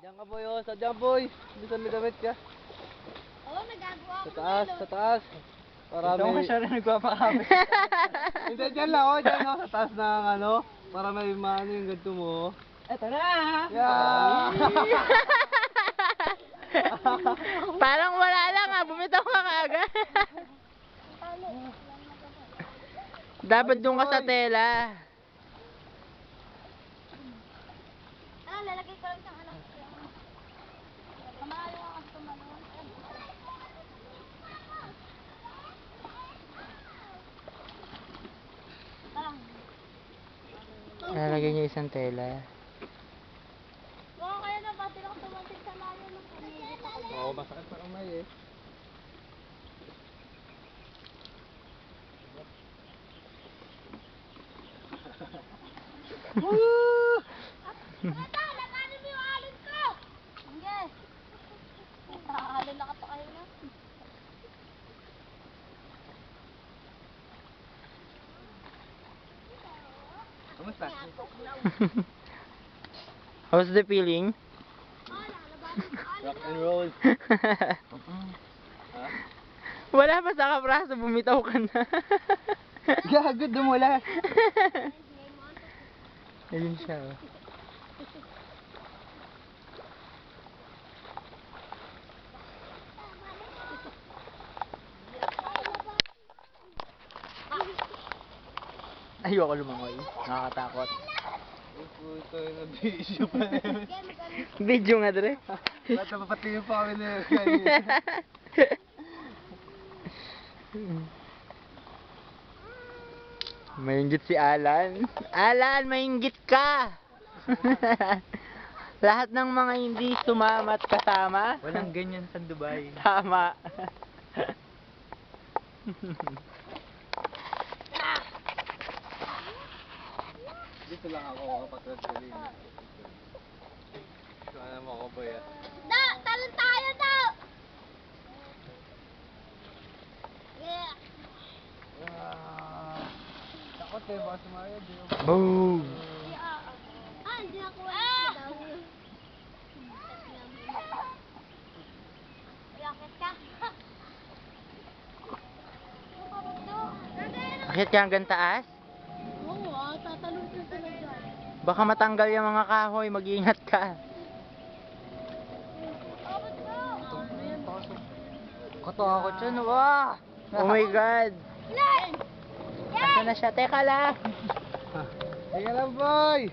Diyan ka boy, oh. Diyan boy. Bisa may damit ka. Oo, nagagawa ko. Sa taas. Para Ito may... mo siya rin nagpapakami. Hindi, dyan lang, oh. Dyan, oh. Sa taas ng ano. Para may maano yung ganito mo. Eto na! Yeah! Parang wala lang ah, bumitaw ka kaagad. Dapat doon ka sa tela. Ah, lalagay ko lang siyang ano. Kamalo ako sa tumalon. Lalagay niya isang tela. Oo, kaya na ba sila tumantik sa layo ng pumili ko. Oo, masakit sa kamay eh. Ata, lakanin mo yung alon ko! Sige. Alon na ka pa kayo na. Kamusta? How's the feeling? Rock and roll. Wala pa sa kapraso, bumitaw ka na. Gago, dumula. Ayun siya oh. Ayoko lumangoy. Nakakatakot. Puto yung nabisyo pa rin. Video nga dre. Ba't napapatingin pa kami na kanina? Maingit si Alan. Alan, maingit ka! Lahat ng mga hindi sumama at kasama. Walang ganyan sa Dubai. Tama. Dito lang ako kapag kanina. Sana mo ako ba yan? Da! Talon tayo daw! Yeah. Takot eh, baka sumaya. Boom! Ah, hindi ako daw. Yakit ka? Akit ka hanggang taas? Oo, tatalon ko sila dyan. Baka matanggal yung mga kahoy, mag-iingat ka. Abot ko! Katakot siya, no? Ah! Oh my God! Lan! Asa na siya? Teka lang! Sige lang boy!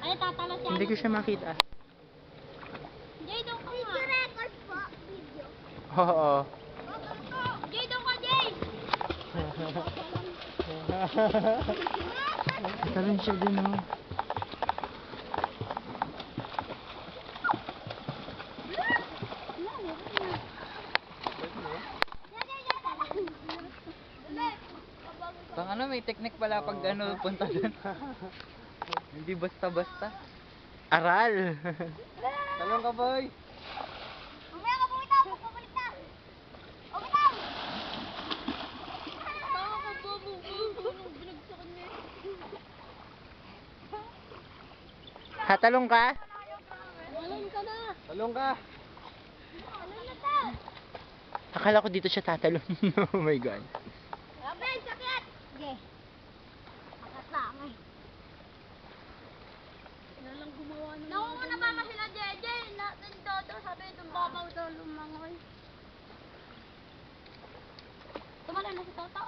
Ay, tatalo siya. Hindi ko siya makita. Jay, doon ka nga. Video record po. Video. Oo. Jay, doon ka, Jay! Talon siya dun oh. Pang ano, may technique pala pag ano, punta doon. Hindi basta-basta. Aral! Talong ka boy! Mamaya ka bumitaw, pagpabalik na. O, bitaw! Tama ka, bobo. Binagsakan niya. Hatalong ka? Alon ka na. Talong ka! Alon na ta. Akala ko dito siya tatalon. Oh my God. Abel, sakit! Sige. Akat lang eh. Nalang gumawa ng... Nauna pa ba sila, Jeje? Nandito, sabi itong babaw daw lumangoy. Tumala na si Toto.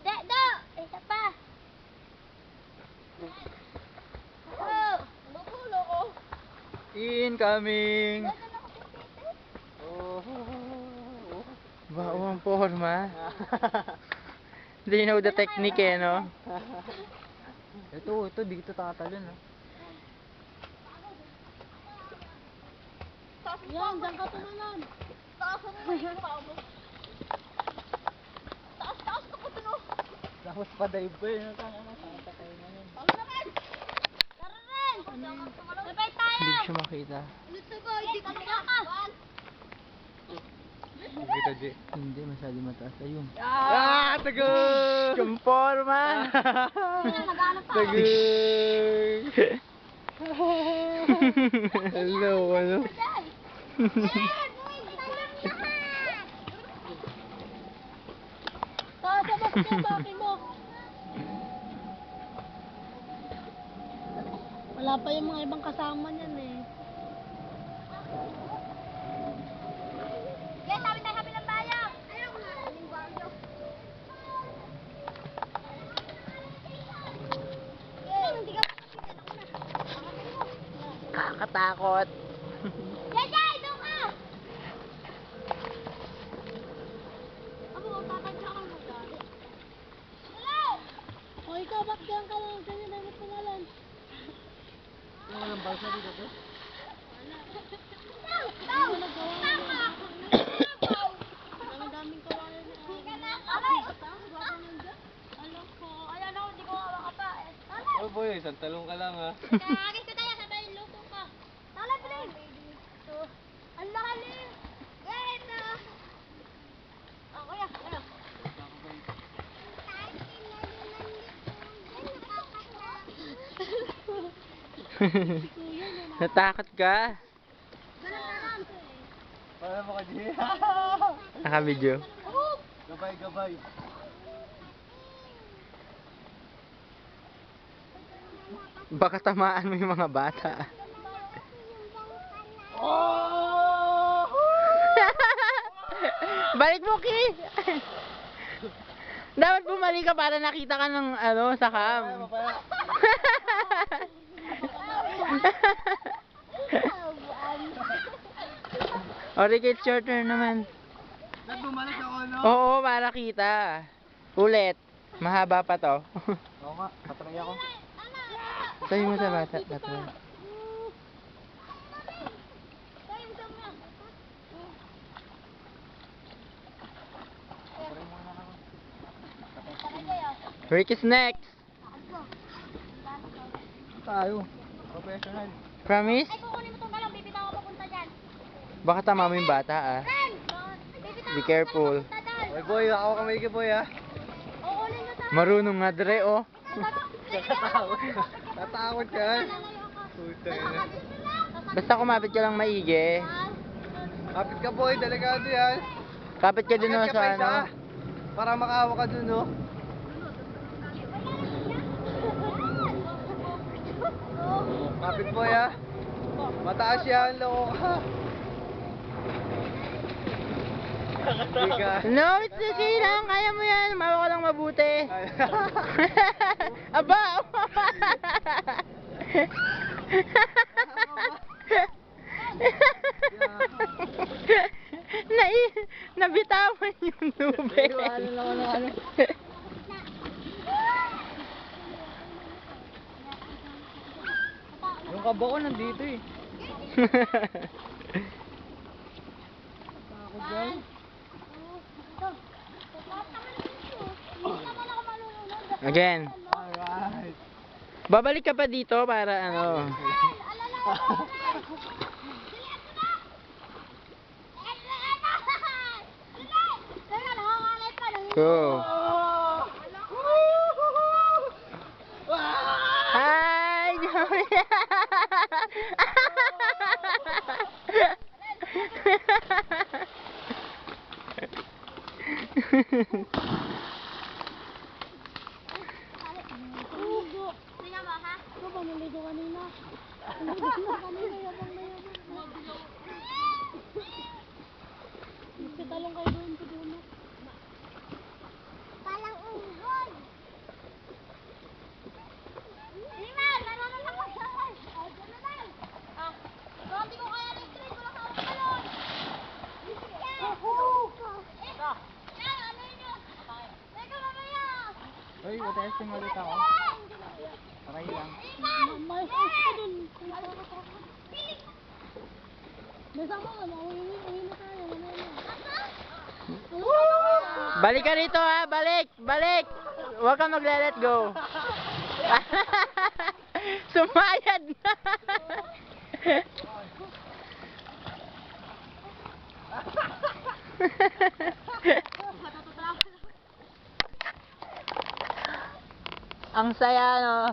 Do! Isa pa! Oh! Loko, loko. Incoming! Dagan ako si Tete. Wow, ang forma. They know the technique eh, no? Ito, dito tatalon, ah. Yan, dyan ka tumalon. Taasan mo yung paa mo. Taas ka pa dun, oh. Tapos pa-dive ko yun. Nakakatay na yun. Talo na rin! Tara rin! Sabay tayo! Hindi ko siya makita. Luto ko, hindi ka ka! Kita G. Hindi, masyado mataas. Ayun. Ah! Tagoy! Yung forma! Naghanap pa. Tagoy! Hello, ano? Sabak niya sa akin mo. Wala pa yung mga ibang kasama niyan eh. Yes, sabi tayo happy ng bayan. Ayaw nga. Kakatakot. Jay, doon ka! Amo, tatadya ka mo dyan. Hello! O ikaw, ba't diyan ka lang? Ganyan na yung pangalan. Walang balsa dito, te. Dami-daming kawalan na. Aray! Alam ko. Ayan ako, di ko makapa eh. Oh boy, isang talong ka lang ha. Kaya agis ko tayo, sabay luto ka. Tala, Blin! Ang laki! Wait! Kuya, kuya. Natakot ka? Para mo ka, Jay. Naka-video. Gabay, gabay. Baka tamaan mo yung mga bata. Oh! Balik mo, Ki! Dapat bumalik ka para nakita ka ng ano, sa cam. O, Ricky, it's your turn naman. Nagbumalik ako, no? Oo, para kita. Ulit. Mahaba pa to. Oo nga, patry ako. Sabi mo sa bata. Bata. Ricky's next. Tayo. Professional. Promise? Ay, kukunin mo itong galong, bibitaw ako papunta dyan. Baka tama mo yung bata ah. Ren! Bibitaw Be ako careful. papunta dyan. Oy boy, ako kamay ka boy ha. Kukunin mo sa... Marunong nga dre oh. Tatakot. Tatakot ka. Puta na. Basta kumapit ka lang maigi. Kapit ka boy, delikado yan. Kapit ka din oh, Kapit ka sa pa ano. isa. Para makahawa ka dun, no? Kapit boy ha. Mataas yan, loko ka. Hindi ka. No, it's okay lang. Kaya mo yan. Mawa ka lang mabuti. Aba! Nabitawan yung tubig. Ano lang, ano. Yung kaba ko nandito eh. Takot yan. Again. Alright. Babalik ka pa dito para ano. Go. Hi! Tingnan mo, ha? Ito ba, naligo kanina? Naligo na kanina, yabang na yabang. Talong kayo doon, doon. Palang unggoy! Iman, naroon na ako sa ay! Ay, gano'n na! Ah, grabe ko kaya ng street, wala sa akong talon! Yan, ano yun? Teka, mamaya! Uy, matesting ulit ako. Aray lang. May fish ka dun. May sama ka na. Uwi na tayo. Balik ka rito ha, balik, balik. Huwag kang magle-let go. Sumayad na. Ang saya no.